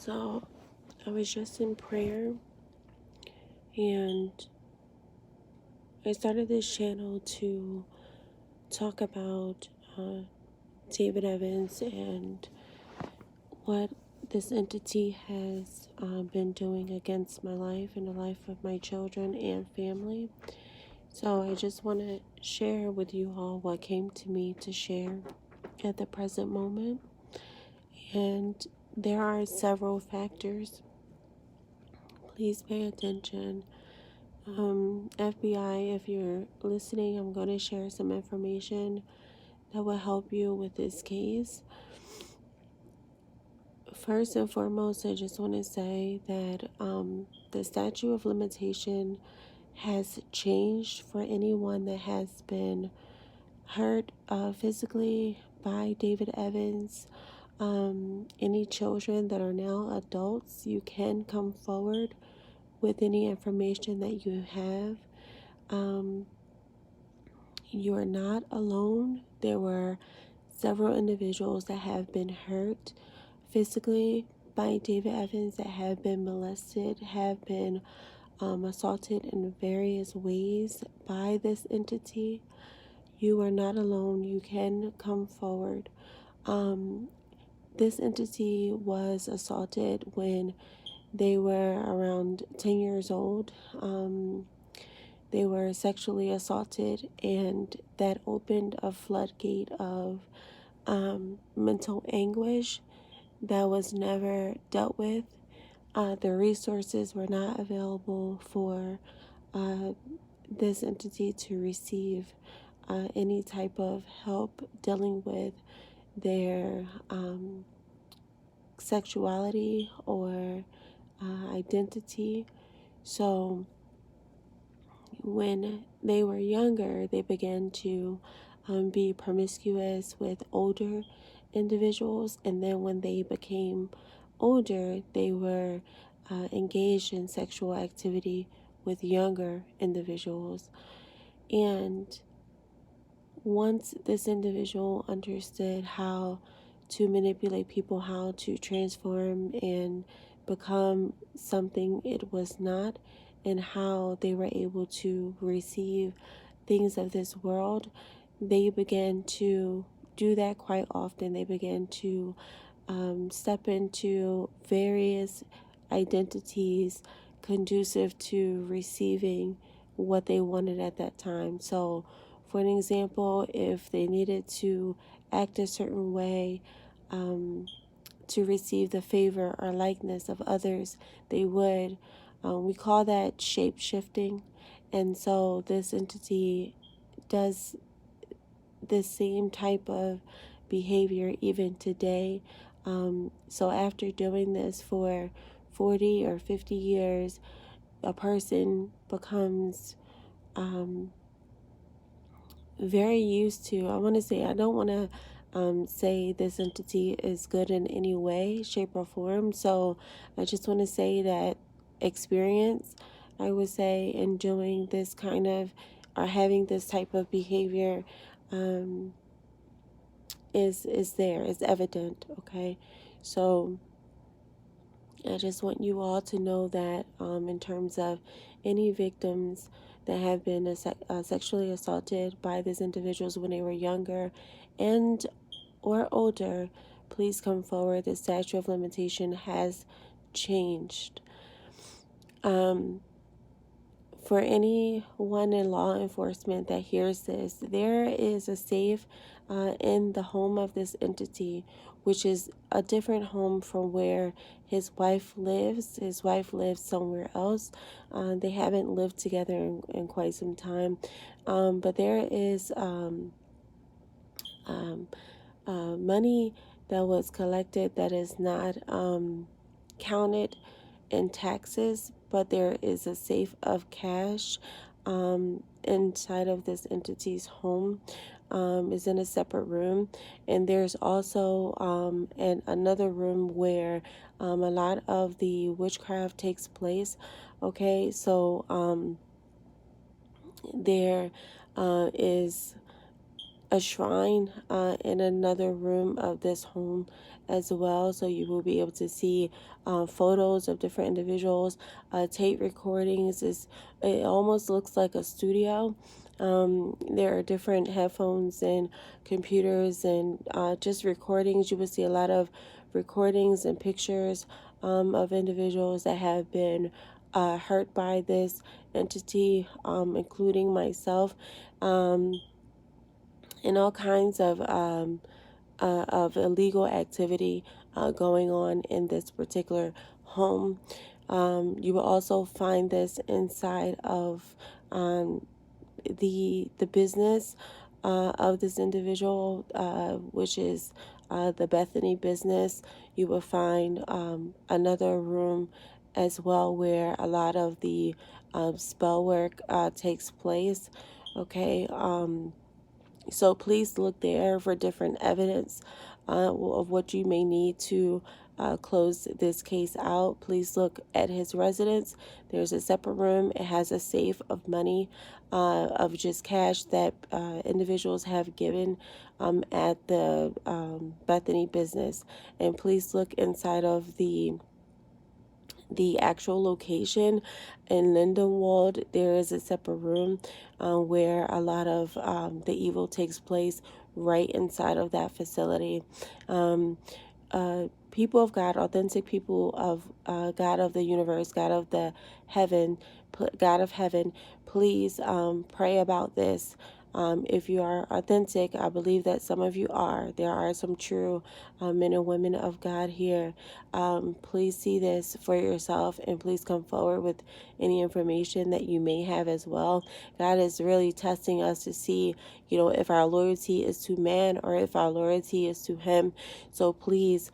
So I was just in prayer and I started this channel to talk about David Evans and what this entity has been doing against my life and the life of my children and family. So I just want to share with you all what came to me to share at the present moment. And there are several factors. Please pay attention. FBI, if you're listening, I'm going to share some information that will help you with this case. First and foremost, I just want to say that the statute of limitation has changed for anyone that has been hurt physically by David Evans. Any children that are now adults, you can come forward with any information that you have. You are not alone. There were several individuals that have been hurt physically by David Evans, that have been molested, have been assaulted in various ways by this entity. You are not alone. You can come forward. This entity was assaulted when they were around 10 years old. They were sexually assaulted, and that opened a floodgate of mental anguish that was never dealt with. The resources were not available for this entity to receive any type of help dealing with their sexuality or identity. So when they were younger, they began to be promiscuous with older individuals, and then when they became older, they were engaged in sexual activity with younger individuals. And once this individual understood how to manipulate people, how to transform and become something it was not, and how they were able to receive things of this world, they began to do that quite often. They began to step into various identities conducive to receiving what they wanted at that time. So, for an example, if they needed to act a certain way to receive the favor or likeness of others, they would. We call that shape shifting. And so this entity does the same type of behavior even today. So after doing this for 40 or 50 years, a person becomes very used to, I don't want to say this entity is good in any way, shape, or form. So I just want to say that experience, I would say, in doing this kind of, or having this type of behavior is there, is evident, okay? So I just want you all to know that in terms of any victims that have been sexually assaulted by these individuals when they were younger and or older, please come forward. The statute of limitation has changed. For anyone in law enforcement that hears this, there is a safe in the home of this entity, which is a different home from where his wife lives. His wife lives somewhere else. They haven't lived together in quite some time. But there is money that was collected that is not counted in taxes, but there is a safe of cash inside of this entity's home. Is in a separate room, and there's also another room where a lot of the witchcraft takes place. Okay, so there is a shrine in another room of this home as well. So you will be able to see photos of different individuals, tape recordings. It almost looks like a studio. There are different headphones and computers and just recordings. You will see a lot of recordings and pictures of individuals that have been hurt by this entity, including myself. And all kinds of illegal activity going on in this particular home. You will also find this inside of the business of this individual, which is the Bethany business. You will find another room as well where a lot of the spell work takes place. Okay. So please look there for different evidence of what you may need to close this case out. Please look at his residence. There's a separate room. It has a safe of money, of just cash that individuals have given at the Bethany business. And please look inside of the actual location in Lindenwold. There is a separate room where a lot of the evil takes place right inside of that facility. People of God, authentic people of God of the universe, God of the heaven, God of heaven, please pray about this. If you are authentic, I believe that some of you are. There are some true men and women of God here. Please see this for yourself and please come forward with any information that you may have as well. God is really testing us to see, if our loyalty is to man or if our loyalty is to Him. So please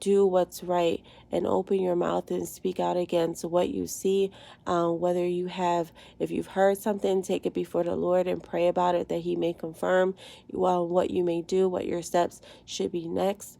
do what's right and open your mouth and speak out against what you see. Whether if you've heard something, take it before the Lord and pray about it that He may confirm what you may do, what your steps should be next.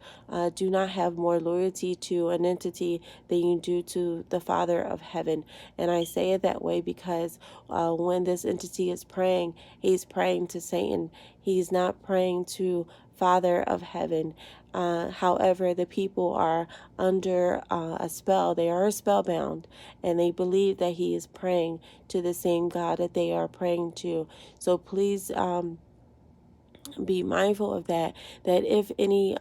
Do not have more loyalty to an entity than you do to the Father of heaven. And I say it that way because when this entity is praying, he's praying to Satan. He's not praying to Father of heaven. However, the people are under a spell. They are spellbound, and they believe that he is praying to the same God that they are praying to. So please be mindful of that. That if any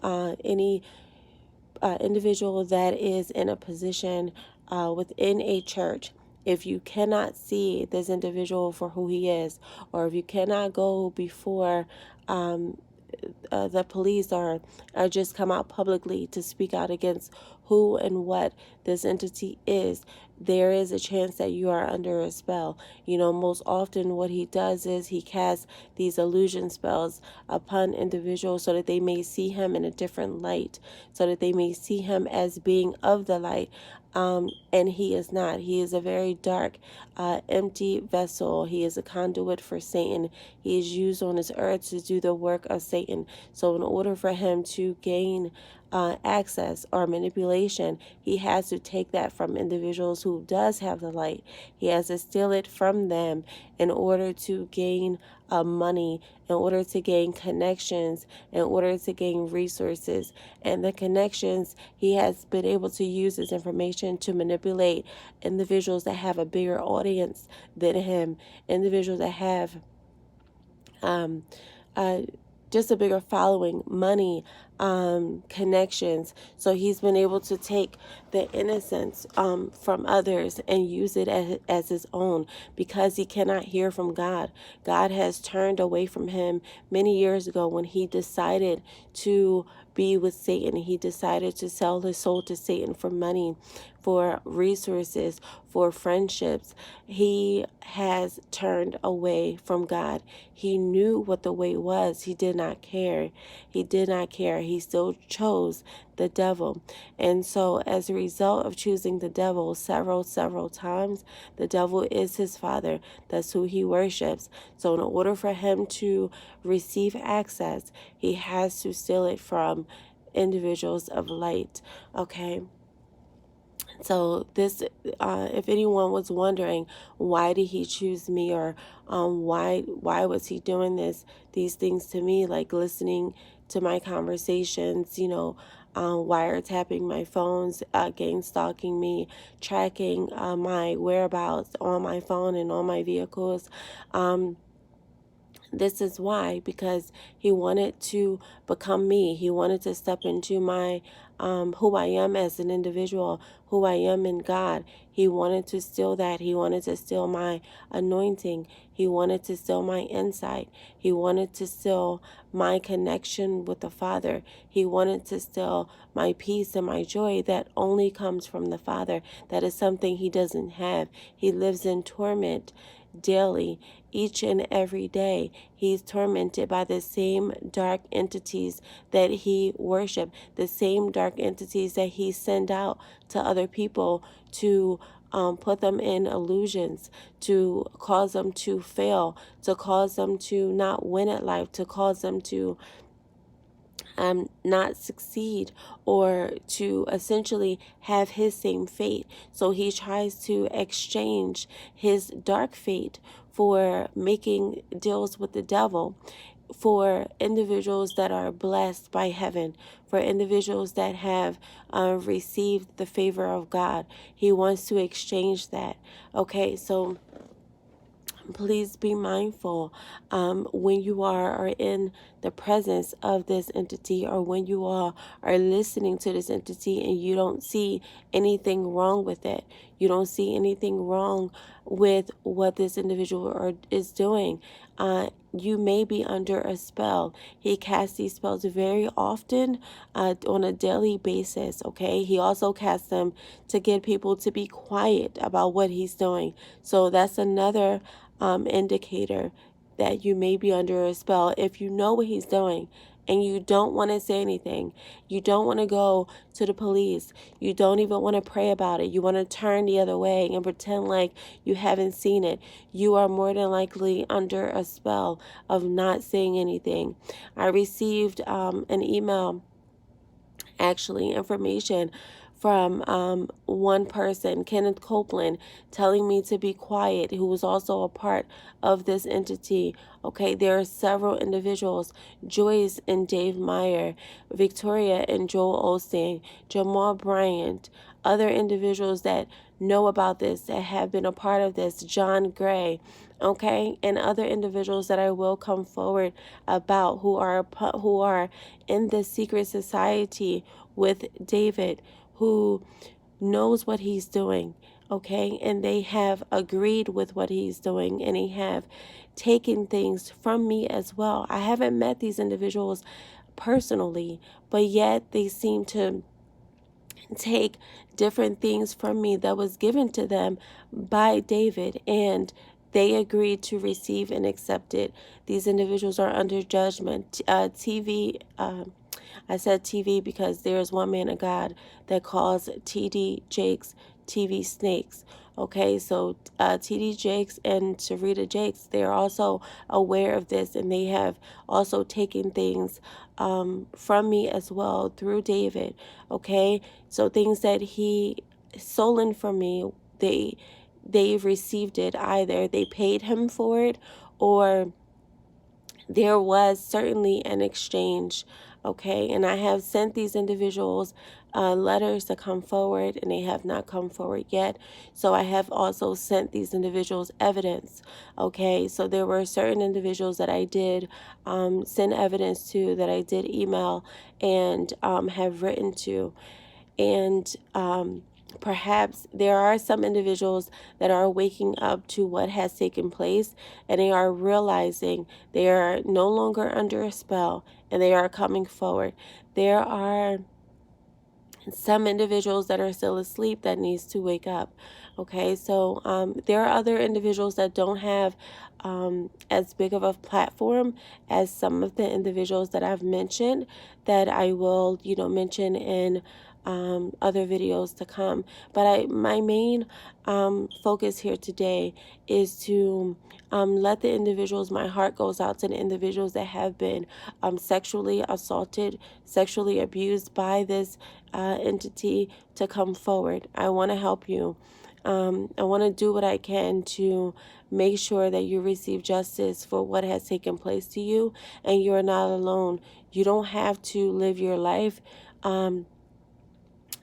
individual that is in a position within a church, if you cannot see this individual for who he is, or if you cannot go before the police or just come out publicly to speak out against who and what this entity is, there is a chance that you are under a spell. Most often what he does is he casts these illusion spells upon individuals so that they may see him in a different light, so that they may see him as being of the light. And he is not. He is a very dark, empty vessel. He is a conduit for Satan. He is used on this earth to do the work of Satan. So in order for him to gain access or manipulation, he has to take that from individuals who does have the light. He has to steal it from them in order to gain money, in order to gain connections, in order to gain resources. And the connections, he has been able to use this information to manipulate individuals that have a bigger audience than him, individuals that have just a bigger following, money, connections. So he's been able to take the innocence from others and use it as his own because he cannot hear from God. God has turned away from him many years ago when he decided to be with Satan. He decided to sell his soul to Satan for money, for resources, for friendships. He has turned away from God. He knew what the way was. He did not care. He did not care. He still chose the devil. And so as a result of choosing the devil several times, the devil is his father. That's who he worships. So in order for him to receive access, he has to steal it from individuals of light. Okay. So this, if anyone was wondering, why did he choose me, or why was he doing these things to me, like listening to my conversations, wiretapping my phones, gang stalking me, tracking my whereabouts on my phone and on my vehicles. This is why, because he wanted to become me. He wanted to step into my who I am as an individual, who I am in God. He wanted to steal that. He wanted to steal my anointing. He wanted to steal my insight. He wanted to steal my connection with the Father. He wanted to steal my peace and my joy that only comes from the Father. That is something he doesn't have. He lives in torment daily, each and every day. He's tormented by the same dark entities that he worshiped, the same dark entities that he sent out to other people to put them in illusions, to cause them to fail, to cause them to not win at life, to cause them to not succeed, or to essentially have his same fate. So he tries to exchange his dark fate for making deals with the devil, for individuals that are blessed by heaven, for individuals that have received the favor of God. He wants to exchange that. Okay, so please be mindful when you are in the presence of this entity, or when you are listening to this entity and you don't see anything wrong with it. You don't see anything wrong with what this individual is doing. You may be under a spell. He casts these spells very often on a daily basis, okay? He also casts them to get people to be quiet about what he's doing. So that's another indicator that you may be under a spell. If you know what he's doing and you don't want to say anything, you don't want to go to the police, you don't even want to pray about it, you want to turn the other way and pretend like you haven't seen it, you are more than likely under a spell of not saying anything. I received an email, actually information from one person, Kenneth Copeland, telling me to be quiet, who was also a part of this entity. Okay, there are several individuals, Joyce and Dave Meyer, Victoria and Joel Osteen, Jamal Bryant, other individuals that know about this, that have been a part of this, John Gray, okay, and other individuals that I will come forward about, who are in the secret society with David, who knows what he's doing, okay, and they have agreed with what he's doing, and they have taken things from me as well. I haven't met these individuals personally, but yet they seem to take different things from me that was given to them by David, and they agreed to receive and accept it. These individuals are under judgment. I said TV because there is one man of God that calls TD Jakes TV snakes. Okay, so TD Jakes and Sarita Jakes, they are also aware of this, and they have also taken things from me as well through David. Okay, so things that he stolen from me, they received it. Either they paid him for it, or there was certainly an exchange. Okay, and I have sent these individuals letters to come forward, and they have not come forward yet. So I have also sent these individuals evidence. Okay, so there were certain individuals that I did send evidence to, that I did email and have written to. And perhaps there are some individuals that are waking up to what has taken place, and they are realizing they are no longer under a spell, and they are coming forward. There are some individuals that are still asleep that needs to wake up. Okay, so there are other individuals that don't have as big of a platform as some of the individuals that I've mentioned, that I will, mention in other videos to come. But my main focus here today is to let the individuals, my heart goes out to the individuals that have been sexually assaulted, sexually abused by this entity, to come forward. I want to help you. I want to do what I can to make sure that you receive justice for what has taken place to you, and you are not alone. You don't have to live your life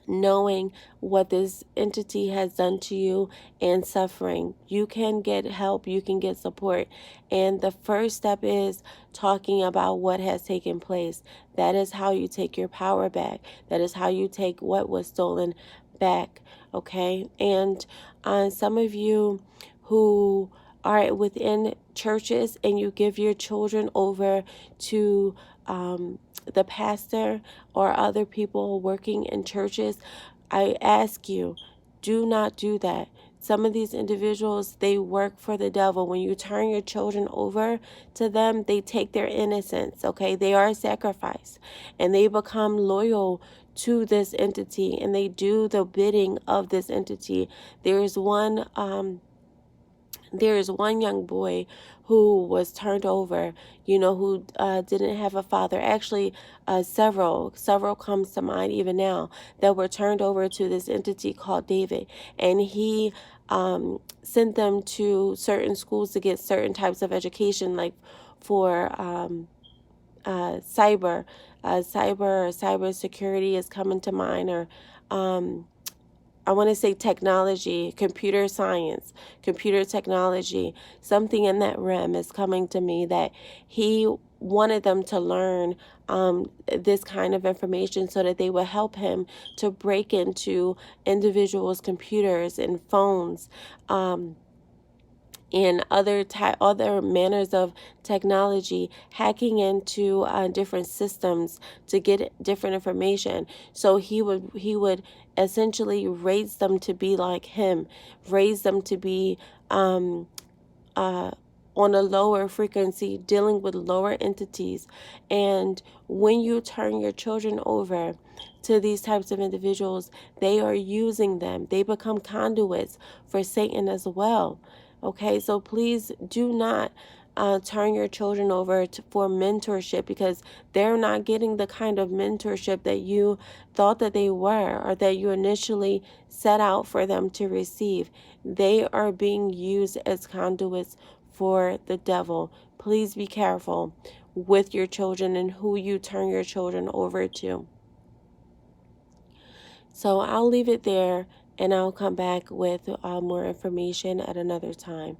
knowing what this entity has done to you and suffering. You can get help, you can get support. And the first step is talking about what has taken place. That is how you take your power back. That is how you take what was stolen back. Okay? And some of you who are within churches and you give your children over to the pastor or other people working in churches, I ask you, do not do that. Some of these individuals, they work for the devil. When you turn your children over to them, they take their innocence, okay? They are a sacrifice, and they become loyal to this entity, and they do the bidding of this entity. There is one young boy who was turned over, who didn't have a father. Actually, several comes to mind even now that were turned over to this entity called David. And he sent them to certain schools to get certain types of education, like for cyber or cyber security is coming to mind, or I want to say technology, computer science, computer technology, something in that realm is coming to me, that he wanted them to learn this kind of information so that they would help him to break into individuals' computers and phones. And other manners of technology, hacking into different systems to get different information. So he would essentially raise them to be like him, raise them to be on a lower frequency, dealing with lower entities. And when you turn your children over to these types of individuals, they are using them. They become conduits for Satan as well. Okay, so please do not turn your children over for mentorship, because they're not getting the kind of mentorship that you thought that they were, or that you initially set out for them to receive. They are being used as conduits for the devil. Please be careful with your children and who you turn your children over to. So I'll leave it there, and I'll come back with more information at another time.